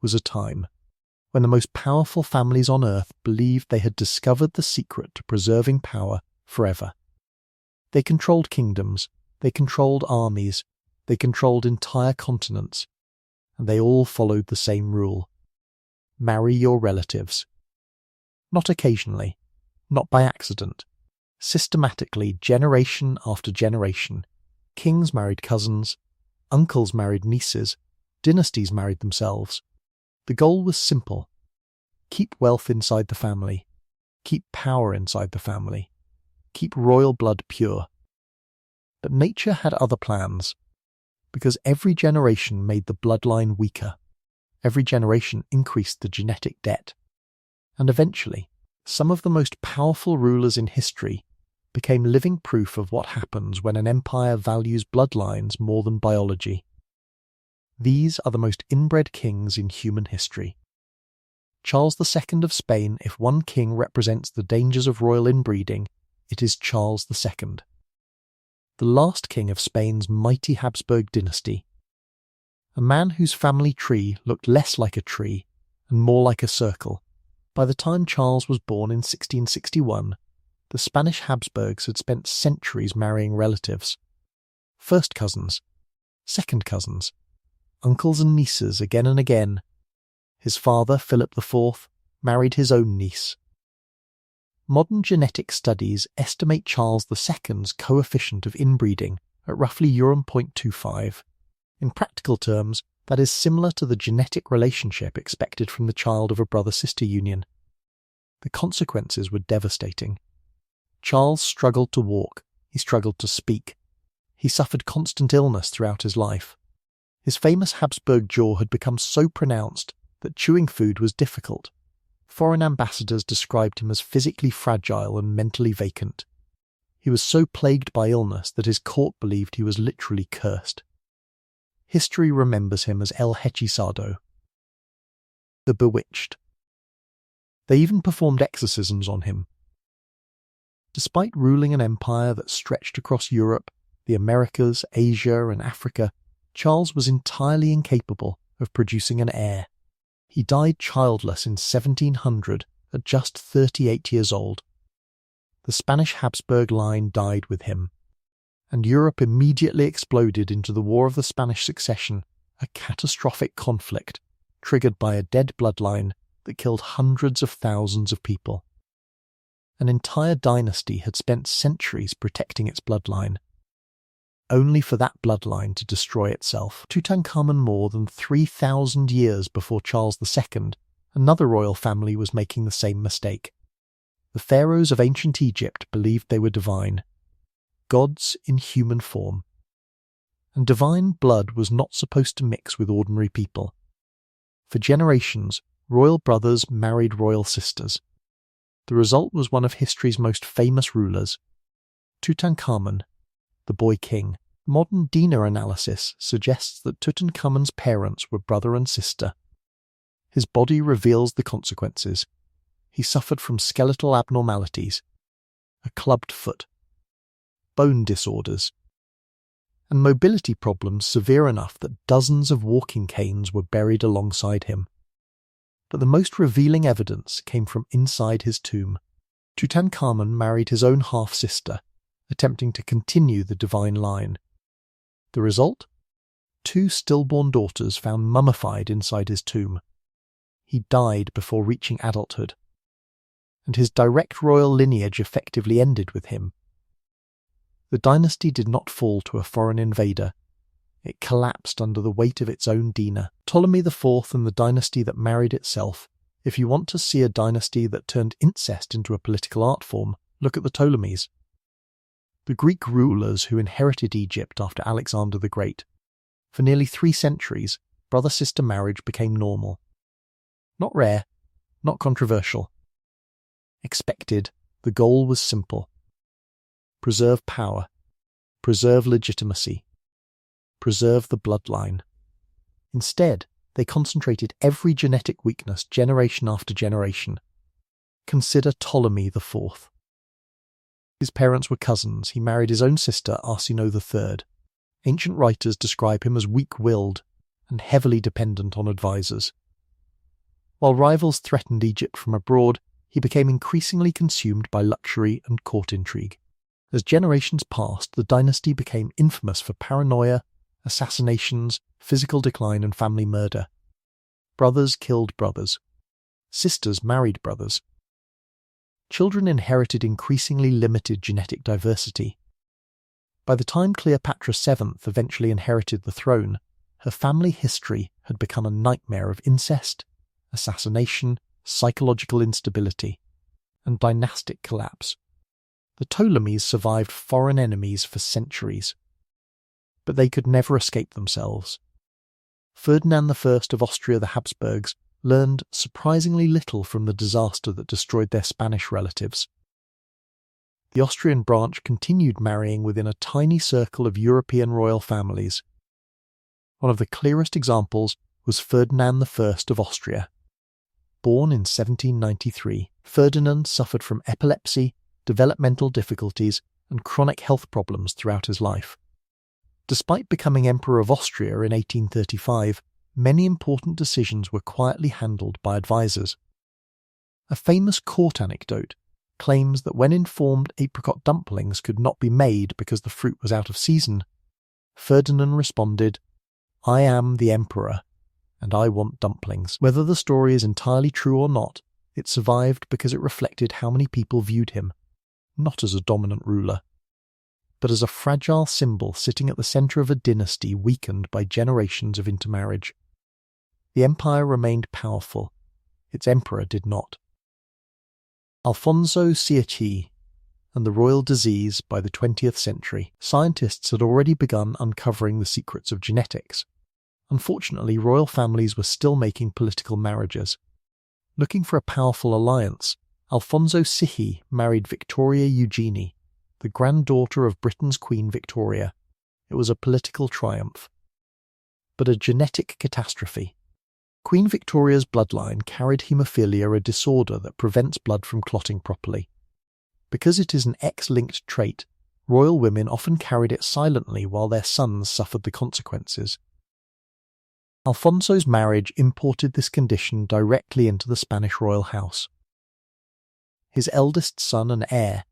was a time when the most powerful families on earth believed they had discovered the secret to preserving power forever. They controlled kingdoms, they controlled armies, they controlled entire continents, and they all followed the same rule. Marry your relatives. Not occasionally, not by accident. Systematically, generation after generation, kings married cousins, uncles married nieces, dynasties married themselves. The goal was simple. Keep wealth inside the family. Keep power inside the family. Keep royal blood pure. But nature had other plans, because every generation made the bloodline weaker. Every generation increased the genetic debt. And eventually, some of the most powerful rulers in history became living proof of what happens when an empire values bloodlines more than biology. These are the most inbred kings in human history. Charles II of Spain, if one king represents the dangers of royal inbreeding, it is Charles II. The last king of Spain's mighty Habsburg dynasty. A man whose family tree looked less like a tree and more like a circle. By the time Charles was born in 1661, the Spanish Habsburgs had spent centuries marrying relatives. First cousins, second cousins, uncles and nieces again and again. His father, Philip IV, married his own niece. Modern genetic studies estimate Charles II's coefficient of inbreeding at roughly 0.25. In practical terms, that is similar to the genetic relationship expected from the child of a brother-sister union. The consequences were devastating. Charles struggled to walk, he struggled to speak. He suffered constant illness throughout his life. His famous Habsburg jaw had become so pronounced that chewing food was difficult. Foreign ambassadors described him as physically fragile and mentally vacant. He was so plagued by illness that his court believed he was literally cursed. History remembers him as El Hechizado, the bewitched. They even performed exorcisms on him. Despite ruling an empire that stretched across Europe, the Americas, Asia, and Africa, Charles was entirely incapable of producing an heir. He died childless in 1700 at just 38 years old. The Spanish Habsburg line died with him, and Europe immediately exploded into the War of the Spanish Succession, a catastrophic conflict triggered by a dead bloodline that killed hundreds of thousands of people. An entire dynasty had spent centuries protecting its bloodline, only for that bloodline to destroy itself. Tutankhamun, more than 3,000 years before Charles II, another royal family was making the same mistake. The pharaohs of ancient Egypt believed they were divine, gods in human form. And divine blood was not supposed to mix with ordinary people. For generations, royal brothers married royal sisters. The result was one of history's most famous rulers, Tutankhamun, the boy king. Modern DNA analysis suggests that Tutankhamun's parents were brother and sister. His body reveals the consequences. He suffered from skeletal abnormalities, a clubbed foot, bone disorders, and mobility problems severe enough that dozens of walking canes were buried alongside him. But the most revealing evidence came from inside his tomb. Tutankhamun married his own half-sister, attempting to continue the divine line. The result? 2 stillborn daughters found mummified inside his tomb. He died before reaching adulthood, and his direct royal lineage effectively ended with him. The dynasty did not fall to a foreign invader. It collapsed under the weight of its own DNA. Ptolemy IV and the dynasty that married itself. If you want to see a dynasty that turned incest into a political art form, look at the Ptolemies. The Greek rulers who inherited Egypt after Alexander the Great. For nearly 3 centuries, brother-sister marriage became normal. Not rare, not controversial. Expected, the goal was simple. Preserve power, preserve legitimacy, preserve the bloodline. Instead, they concentrated every genetic weakness generation after generation. Consider Ptolemy IV. His parents were cousins. He married his own sister, Arsinoe III. Ancient writers describe him as weak-willed and heavily dependent on advisors. While rivals threatened Egypt from abroad, he became increasingly consumed by luxury and court intrigue. As generations passed, the dynasty became infamous for paranoia, assassinations, physical decline, and family murder. Brothers killed brothers. Sisters married brothers. Children inherited increasingly limited genetic diversity. By the time Cleopatra VII eventually inherited the throne, her family history had become a nightmare of incest, assassination, psychological instability, and dynastic collapse. The Ptolemies survived foreign enemies for centuries, but they could never escape themselves. Ferdinand I of Austria, the Habsburgs, learned surprisingly little from the disaster that destroyed their Spanish relatives. The Austrian branch continued marrying within a tiny circle of European royal families. One of the clearest examples was Ferdinand I of Austria. Born in 1793, Ferdinand suffered from epilepsy, developmental difficulties, and chronic health problems throughout his life. Despite becoming Emperor of Austria in 1835, many important decisions were quietly handled by advisors. A famous court anecdote claims that when informed apricot dumplings could not be made because the fruit was out of season, Ferdinand responded, "I am the emperor, and I want dumplings." Whether the story is entirely true or not, it survived because it reflected how many people viewed him, not as a dominant ruler, but as a fragile symbol sitting at the centre of a dynasty weakened by generations of intermarriage. The empire remained powerful, its emperor did not. Alfonso Siachi and the royal disease. By the 20th century, scientists had already begun uncovering the secrets of genetics. Unfortunately, royal families were still making political marriages. Looking for a powerful alliance, Alfonso Sihi married Victoria Eugenie, the granddaughter of Britain's Queen Victoria. It was a political triumph, but a genetic catastrophe. Queen Victoria's bloodline carried haemophilia, a disorder that prevents blood from clotting properly. Because it is an X-linked trait, royal women often carried it silently while their sons suffered the consequences. Alfonso's marriage imported this condition directly into the Spanish royal house. His eldest son and heir,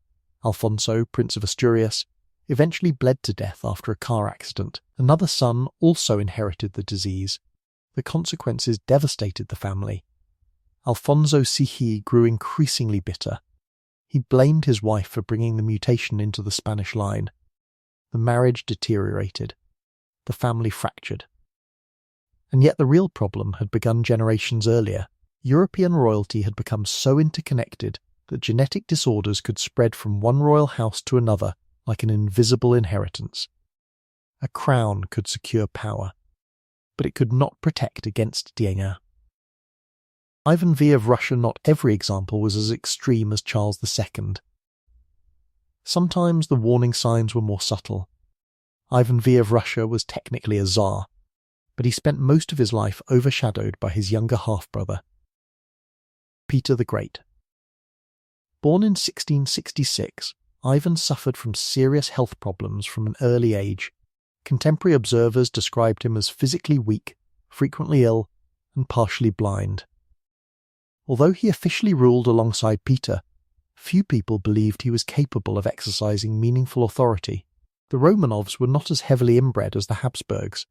Alfonso, Prince of Asturias, eventually bled to death after a car accident. Another son also inherited the disease. The consequences devastated the family. Alfonso Sihi grew increasingly bitter. He blamed his wife for bringing the mutation into the Spanish line. The marriage deteriorated. The family fractured. And yet the real problem had begun generations earlier. European royalty had become so interconnected that genetic disorders could spread from one royal house to another like an invisible inheritance. A crown could secure power, but it could not protect against DNA. Ivan V of Russia, not every example was as extreme as Charles II. Sometimes the warning signs were more subtle. Ivan V of Russia was technically a Tsar, but he spent most of his life overshadowed by his younger half-brother, Peter the Great. Born in 1666, Ivan suffered from serious health problems from an early age. Contemporary observers described him as physically weak, frequently ill, and partially blind. Although he officially ruled alongside Peter, few people believed he was capable of exercising meaningful authority. The Romanovs were not as heavily inbred as the Habsburgs,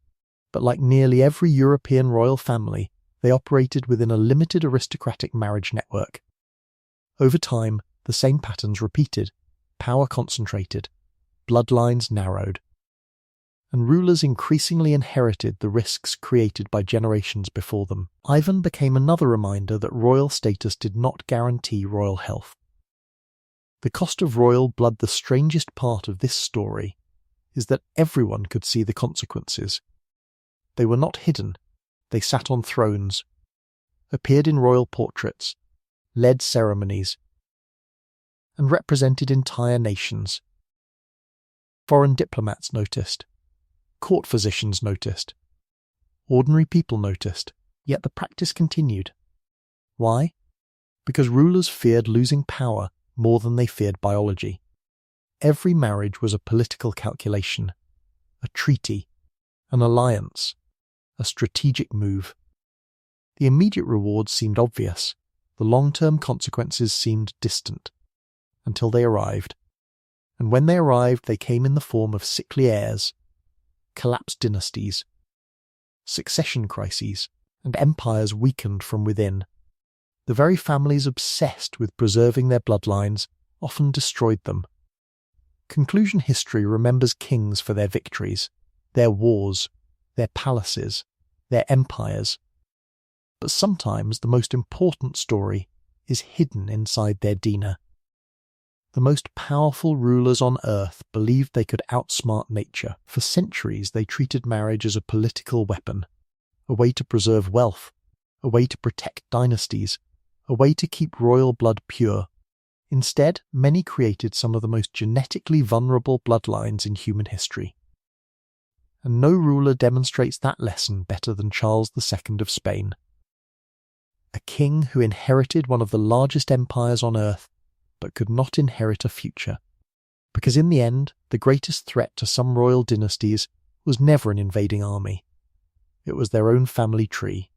but like nearly every European royal family, they operated within a limited aristocratic marriage network. Over time, the same patterns repeated, power concentrated, bloodlines narrowed, and rulers increasingly inherited the risks created by generations before them. Ivan became another reminder that royal status did not guarantee royal health. The cost of royal blood. The strangest part of this story is that everyone could see the consequences. They were not hidden. They sat on thrones, appeared in royal portraits, led ceremonies, and represented entire nations. Foreign diplomats noticed. Court physicians noticed. Ordinary people noticed. Yet the practice continued. Why? Because rulers feared losing power more than they feared biology. Every marriage was a political calculation, a treaty, an alliance, a strategic move. The immediate rewards seemed obvious, the long-term consequences seemed distant, until they arrived. And when they arrived, they came in the form of sickly heirs, collapsed dynasties, succession crises, and empires weakened from within. The very families obsessed with preserving their bloodlines often destroyed them. Conclusion history remembers kings for their victories, their wars, their palaces, their empires. But sometimes the most important story is hidden inside their dina. The most powerful rulers on earth believed they could outsmart nature. For centuries they treated marriage as a political weapon, a way to preserve wealth, a way to protect dynasties, a way to keep royal blood pure. Instead, many created some of the most genetically vulnerable bloodlines in human history. And no ruler demonstrates that lesson better than Charles II of Spain. A king who inherited one of the largest empires on earth, but could not inherit a future. Because in the end, the greatest threat to some royal dynasties was never an invading army. It was their own family tree.